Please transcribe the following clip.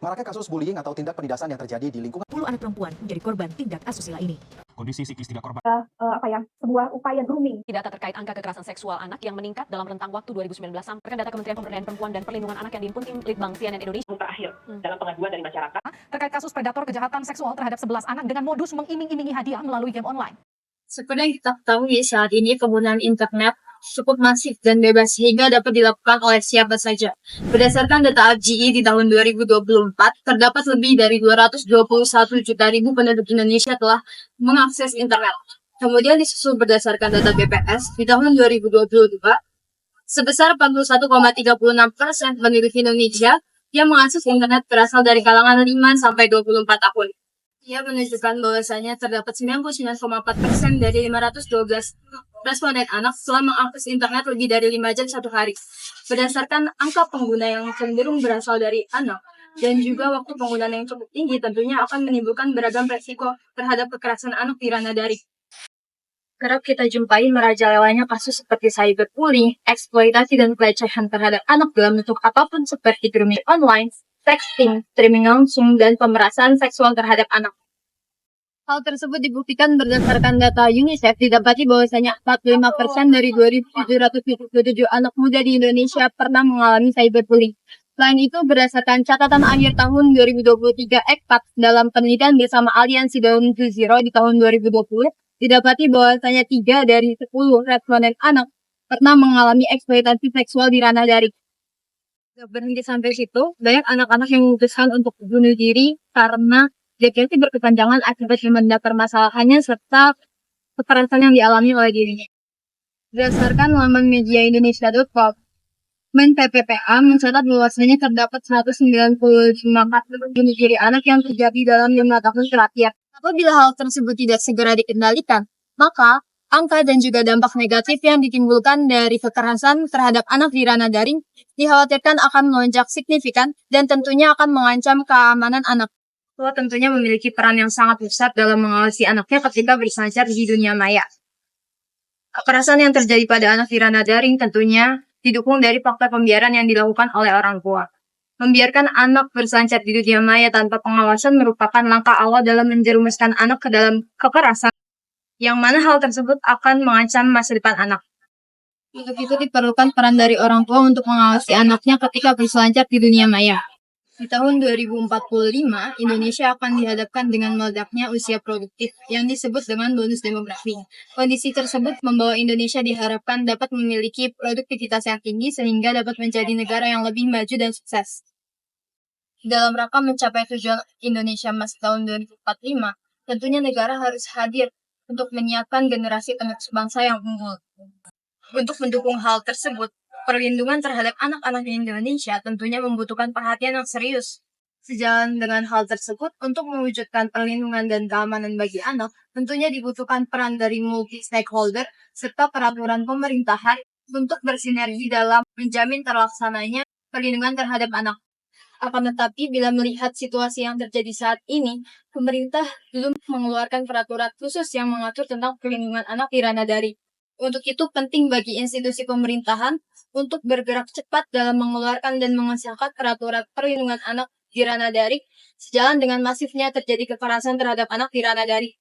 Maraknya kasus bullying atau tindak penindasan yang terjadi di lingkungan 10 anak perempuan menjadi korban tindak asusila ini. Kondisi psikis tiga korban sebuah upaya grooming. Data terkait angka kekerasan seksual anak yang meningkat dalam rentang waktu 2019 sampai data Kementerian Pemberdayaan Perempuan dan Perlindungan Anak yang dihimpun tim Litbang CNN Indonesia terakhir dalam pengaduan dari masyarakat Terkait kasus predator kejahatan seksual terhadap 11 anak dengan modus mengiming-imingi hadiah melalui game online. Seperti yang kita ketahui saat ini penggunaan internet cukup masif dan bebas sehingga dapat dilakukan oleh siapa saja. Berdasarkan data AGI di tahun 2024, terdapat lebih dari 221 juta penduduk Indonesia telah mengakses internet. Kemudian disusul berdasarkan data BPS di tahun 2022, sebesar 41,36% penduduk Indonesia yang mengakses internet berasal dari kalangan 5-24 tahun. Ia menunjukkan bahwasanya terdapat 99,4% dari 512 responden anak telah mengakses internet lebih dari 5 jam satu hari. Berdasarkan angka pengguna yang cenderung berasal dari anak dan juga waktu penggunaan yang cukup tinggi tentunya akan menimbulkan beragam resiko terhadap kekerasan anak di ranah daring. Kerap kita jumpai merajalelanya kasus seperti cyberbullying, eksploitasi dan pelecehan terhadap anak dalam bentuk apapun seperti grooming online, sexting, streaming langsung, dan pemerasan seksual terhadap anak. Hal tersebut dibuktikan berdasarkan data UNICEF didapati bahwasanya 45% dari 2.777 anak muda di Indonesia pernah mengalami cyberbullying. Selain itu, berdasarkan catatan akhir tahun 2023 ECPAT dalam penelitian bersama Aliansi Down to Zero di tahun 2020, didapati bahwasanya 3 dari 10 responden anak pernah mengalami eksploitasi seksual di ranah daring. Berhenti sampai situ, banyak anak-anak yang memutuskan untuk bunuh diri karena depresi berkepanjangan akibat memendam permasalahannya serta kekerasan yang dialami oleh dirinya. Berdasarkan laman mediaindonesia.com, PPPA mencatat bahwasanya terdapat 195 kasus bunuh diri anak yang terjadi dalam 5 tahun terakhir. Apabila hal tersebut tidak segera dikendalikan, maka angka dan juga dampak negatif yang ditimbulkan dari kekerasan terhadap anak di ranah daring dikhawatirkan akan melonjak signifikan dan tentunya akan mengancam keamanan anak. Tua tentunya memiliki peran yang sangat besar dalam mengawasi anaknya ketika berselancar di dunia maya. Kekerasan yang terjadi pada anak di ranah daring tentunya didukung dari faktor pembiaran yang dilakukan oleh orang tua. Membiarkan anak berselancar di dunia maya tanpa pengawasan merupakan langkah awal dalam menjerumuskan anak ke dalam kekerasan, yang mana hal tersebut akan mengancam masa depan anak. Untuk itu diperlukan peran dari orang tua untuk mengawasi anaknya ketika berselancar di dunia maya. Di tahun 2045, Indonesia akan dihadapkan dengan meledaknya usia produktif yang disebut dengan bonus demografi. Kondisi tersebut membawa Indonesia diharapkan dapat memiliki produktivitas yang tinggi sehingga dapat menjadi negara yang lebih maju dan sukses. Dalam rangka mencapai tujuan Indonesia Emas tahun 2045, tentunya negara harus hadir untuk menyiapkan generasi penerus bangsa yang unggul. Untuk mendukung hal tersebut, perlindungan terhadap anak-anak di Indonesia tentunya membutuhkan perhatian yang serius. Sejalan dengan hal tersebut, untuk mewujudkan perlindungan dan keamanan bagi anak, tentunya dibutuhkan peran dari multi-stakeholder serta peraturan pemerintahan untuk bersinergi dalam menjamin terlaksananya perlindungan terhadap anak. Akan tetapi, bila melihat situasi yang terjadi saat ini, pemerintah belum mengeluarkan peraturan khusus yang mengatur tentang perlindungan anak di ranah daring. Untuk itu penting bagi institusi pemerintahan untuk bergerak cepat dalam mengeluarkan dan mengesahkan peraturan perlindungan anak di ranah daring sejalan dengan masifnya terjadi kekerasan terhadap anak di ranah daring.